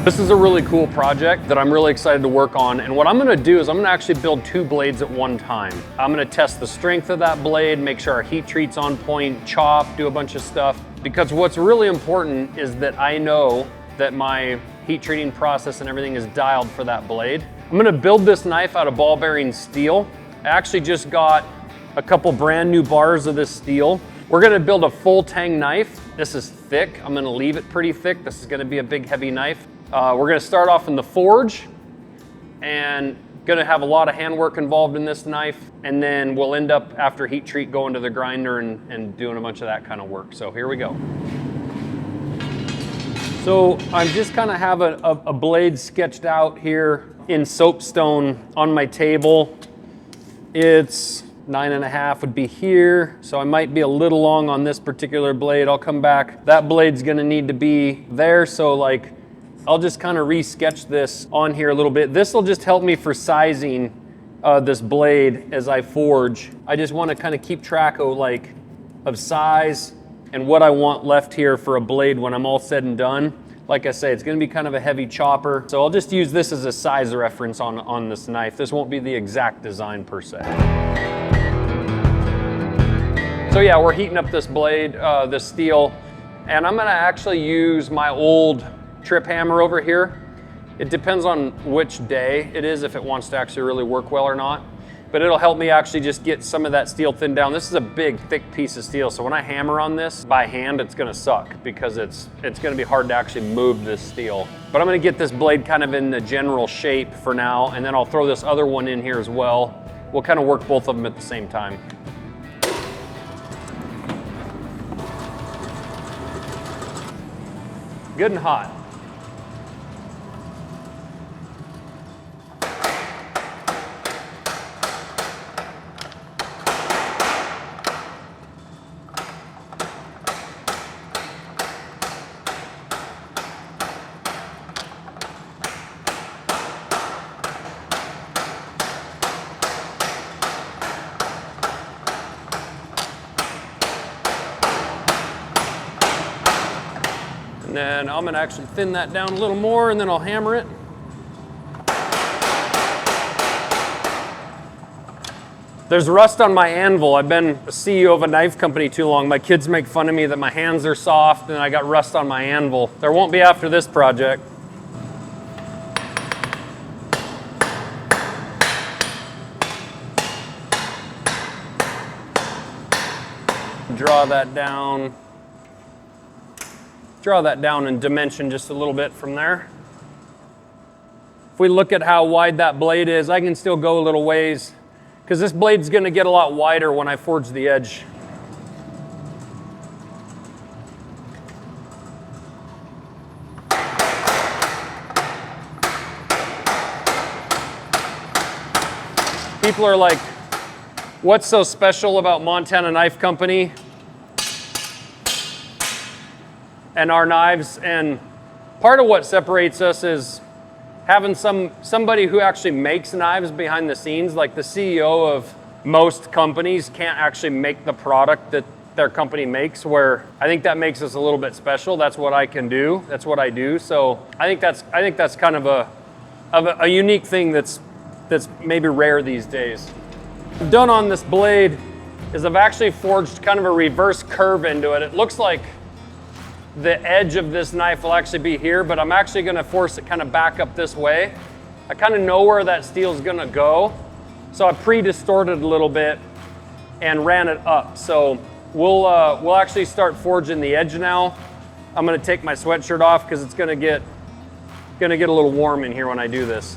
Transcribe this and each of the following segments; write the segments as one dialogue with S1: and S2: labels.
S1: This is a really cool project that I'm really excited to work on. And what I'm gonna do is I'm gonna actually build 2 blades at one time. I'm gonna test the strength of that blade, make sure our heat treat's on point, chop, do a bunch of stuff. Because what's really important is that I know that my heat treating process and everything is dialed for that blade. I'm gonna build this knife out of ball bearing steel. I actually just got a couple brand new bars of this steel. We're gonna build a full tang knife. This is thick. I'm gonna leave it pretty thick. This is gonna be a big, heavy knife. We're gonna start off in the forge and gonna have a lot of handwork involved in this knife. And then we'll end up, after heat treat, going to the grinder and doing a bunch of that kind of work. So here we go. So I'm just kind of have a blade sketched out here in soapstone on my table. It's 9.5 would be here. So I might be a little long on this particular blade. I'll come back. That blade's gonna need to be there. So like, I'll just kind of re-sketch this on here a little bit. This will just help me for sizing this blade as I forge. I just want to kind of keep track of size and what I want left here for a blade when I'm all said and done. Like I say, it's going to be kind of a heavy chopper. So I'll just use this as a size reference on this knife. This won't be the exact design per se. So yeah, we're heating up this blade, this steel, and I'm going to actually use my old trip hammer over here. It depends on which day it is, if it wants to actually really work well or not. But it'll help me actually just get some of that steel thinned down. This is a big, thick piece of steel, so when I hammer on this by hand, it's gonna suck because it's gonna be hard to actually move this steel. But I'm gonna get this blade kind of in the general shape for now, and then I'll throw this other one in here as well. We'll kind of work both of them at the same time. Good and hot. And then I'm gonna actually thin that down a little more and then I'll hammer it. There's rust on my anvil. I've been a CEO of a knife company too long. My kids make fun of me that my hands are soft and I got rust on my anvil. There won't be after this project. Draw that down in dimension just a little bit from there. If we look at how wide that blade is, I can still go a little ways because this blade's gonna get a lot wider when I forge the edge. People are like, what's so special about Montana Knife Company and our knives? And part of what separates us is having somebody who actually makes knives behind the scenes. Like the CEO of most companies can't actually make the product that their company makes, where I think that makes us a little bit special. That's what I can do. That's what I do. So I think that's kind of a unique thing that's maybe rare these days. What I've done on this blade is I've actually forged kind of a reverse curve into it. It looks like the edge of this knife will actually be here, but I'm actually gonna force it kind of back up this way. I kind of know where that steel is gonna go. So I pre-distorted a little bit and ran it up. So we'll actually start forging the edge now. I'm gonna take my sweatshirt off because it's gonna get a little warm in here when I do this.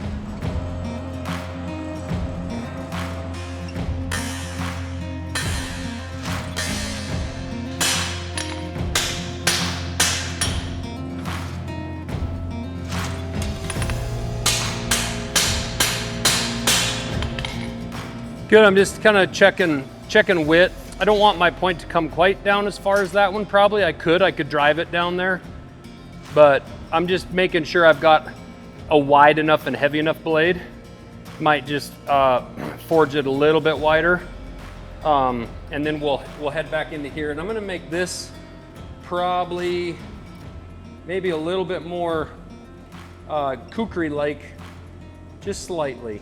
S1: Good, I'm just kind of checking width. I don't want my point to come quite down as far as that one probably. I could drive it down there, but I'm just making sure I've got a wide enough and heavy enough blade. Might just forge it a little bit wider. And then we'll head back into here. And I'm gonna make this probably maybe a little bit more kukri-like, just slightly.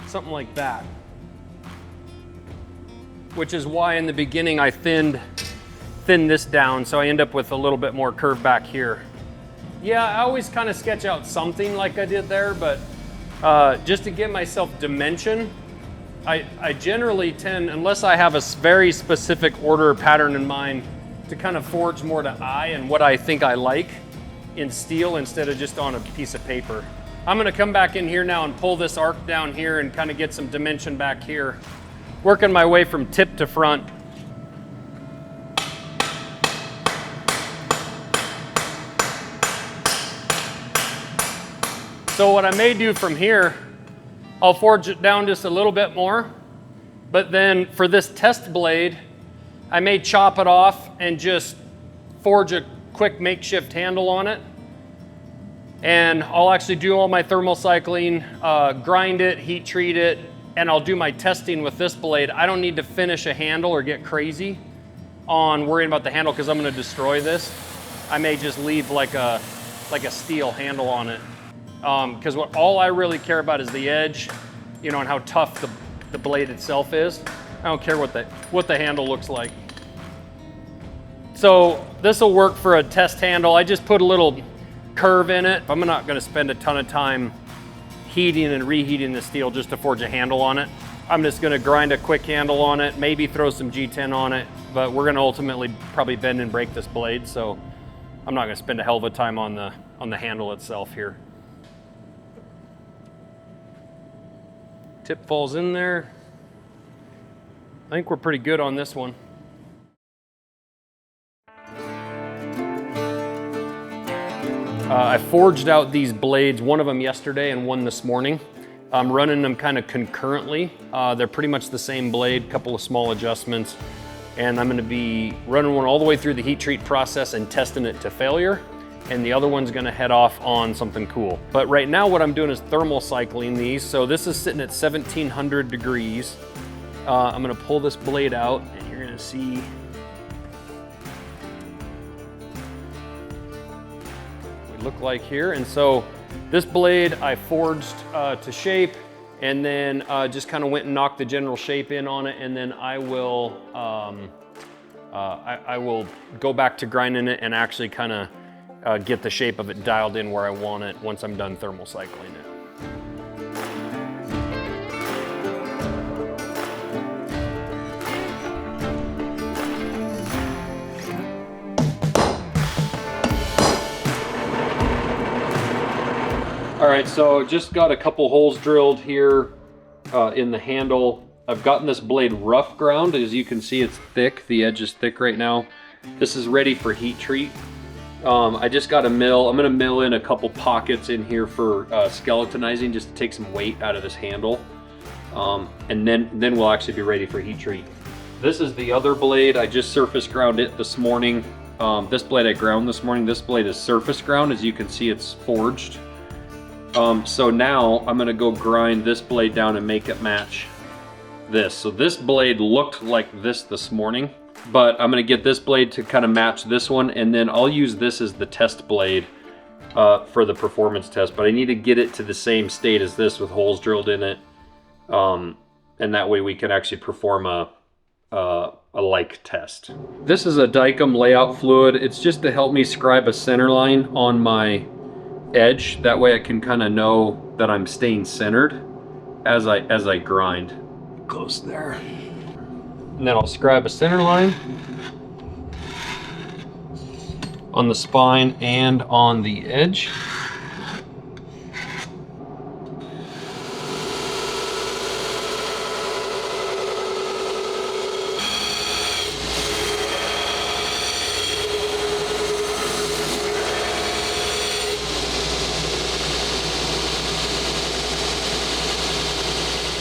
S1: Something like that. Which is why in the beginning I thinned this down, so I end up with a little bit more curve back here. Yeah, I always kind of sketch out something like I did there, but just to give myself dimension, I generally tend, unless I have a very specific order or pattern in mind, to kind of forge more to eye and what I think I like in steel instead of just on a piece of paper. I'm gonna come back in here now and pull this arc down here and kind of get some dimension back here. Working my way from tip to front. So what I may do from here, I'll forge it down just a little bit more, but then for this test blade, I may chop it off and just forge a quick makeshift handle on it. And I'll actually do all my thermal cycling, grind it, heat treat it, and I'll do my testing with this blade. I don't need to finish a handle or get crazy on worrying about the handle because I'm gonna destroy this. I may just leave like a steel handle on it. Because all I really care about is the edge, you know, and how tough the blade itself is. I don't care what the handle looks like. So this will work for a test handle. I just put a little curve in it. I'm not gonna spend a ton of time heating and reheating the steel just to forge a handle on it. I'm just gonna grind a quick handle on it, maybe throw some G10 on it, but we're gonna ultimately probably bend and break this blade, so I'm not gonna spend a hell of a time on the handle itself here. Tip falls in there. I think we're pretty good on this one. I forged out these blades, one of them yesterday and one this morning. I'm running them kind of concurrently. They're pretty much the same blade, couple of small adjustments. And I'm gonna be running one all the way through the heat treat process and testing it to failure. And the other one's gonna head off on something cool. But right now what I'm doing is thermal cycling these. So this is sitting at 1700 degrees. I'm gonna pull this blade out and you're gonna see what we look like here. And so this blade I forged to shape and then just kind of went and knocked the general shape in on it. And then I will go back to grinding it and actually kind of get the shape of it dialed in where I want it once I'm done thermal cycling it. All right, so just got a couple holes drilled here in the handle. I've gotten this blade rough ground. As you can see, it's thick. The edge is thick right now. This is ready for heat treat. I just got a mill. I'm gonna mill in a couple pockets in here for skeletonizing, just to take some weight out of this handle. And then we'll actually be ready for heat treat. This is the other blade. I just surface ground it this morning. This blade I ground this morning. This blade is surface ground. As you can see, it's forged. So now I'm gonna go grind this blade down and make it match this. So this blade looked like this morning, but I'm gonna get this blade to kind of match this one, and then I'll use this as the test blade for the performance test, but I need to get it to the same state as this with holes drilled in it. And that way we can actually perform a like test. This is a Dicom layout fluid. It's just to help me scribe a center line on my edge. That way I can kind of know that I'm staying centered as I grind. Close there. And then I'll scribe a center line on the spine and on the edge.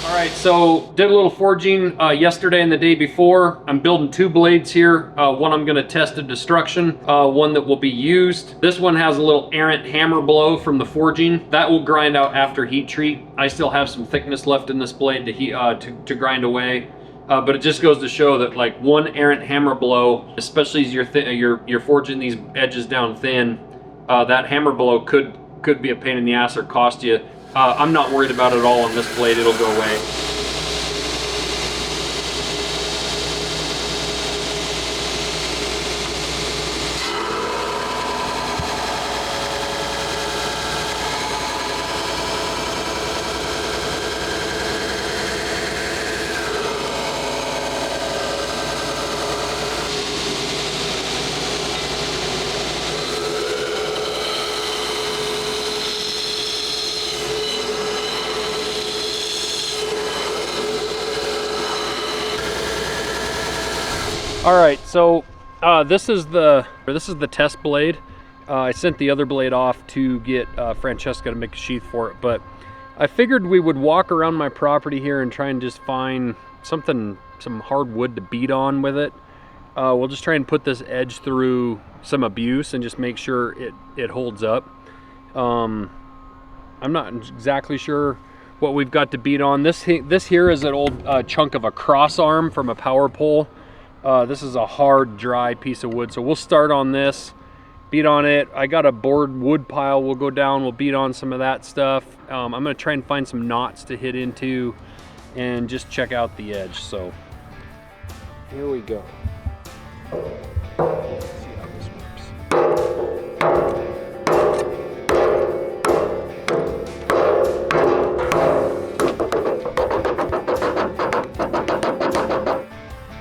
S1: All right, so did a little forging yesterday and the day before. I'm building two blades here. One I'm gonna test to destruction, one that will be used. This one has a little errant hammer blow from the forging. That will grind out after heat treat. I still have some thickness left in this blade to grind away. But it just goes to show that like one errant hammer blow, especially as you're forging these edges down thin, that hammer blow could be a pain in the ass or cost you. I'm not worried about it at all on this blade. It'll go away. All right, so this is the test blade. I sent the other blade off to get Francesca to make a sheath for it, but I figured we would walk around my property here and try and just find some hard wood to beat on with it. We'll just try and put this edge through some abuse and just make sure it holds up. I'm not exactly sure what we've got to beat on. This here is an old chunk of a cross arm from a power pole. This is a hard, dry piece of wood, so we'll start on this, beat on it. I got a board wood pile. We'll go down, we'll beat on some of that stuff. I'm gonna try and find some knots to hit into and just check out the edge. So here we go. Let's see how this works.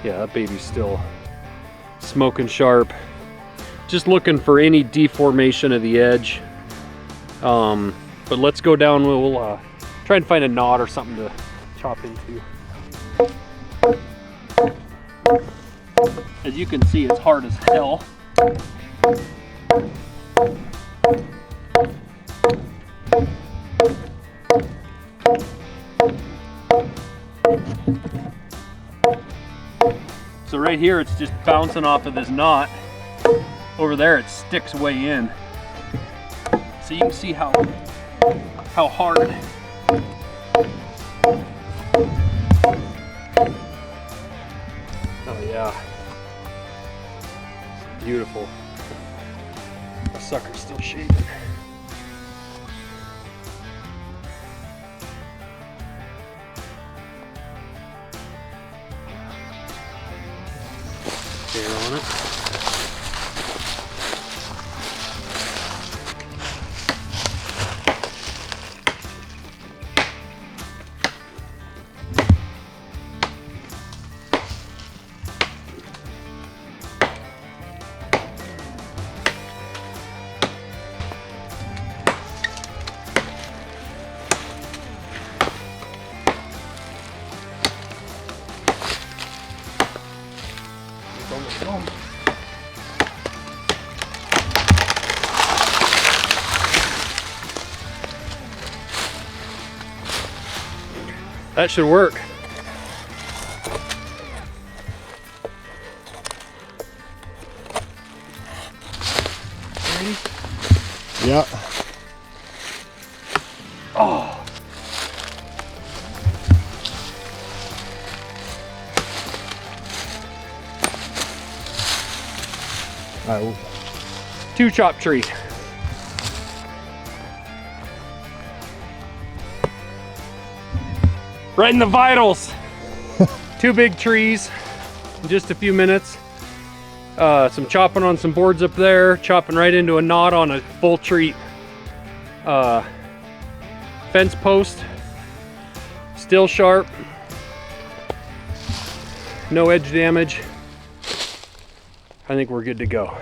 S1: Yeah, that baby's still smoking sharp. Just looking for any deformation of the edge. But let's go down, we'll try and find a knot or something to chop into. As you can see, it's hard as hell. So right here, it's just bouncing off of this knot. Over there, it sticks way in. So you can see how hard. Oh yeah, beautiful. The sucker's still shaking. On it. That should work. Ready?
S2: Yeah.
S1: Oh.
S2: Oh.
S1: 2 chop trees. Right in the vitals. 2 big trees in just a few minutes. Some chopping on some boards up there, chopping right into a knot on a full tree fence post. Still sharp. No edge damage. I think we're good to go.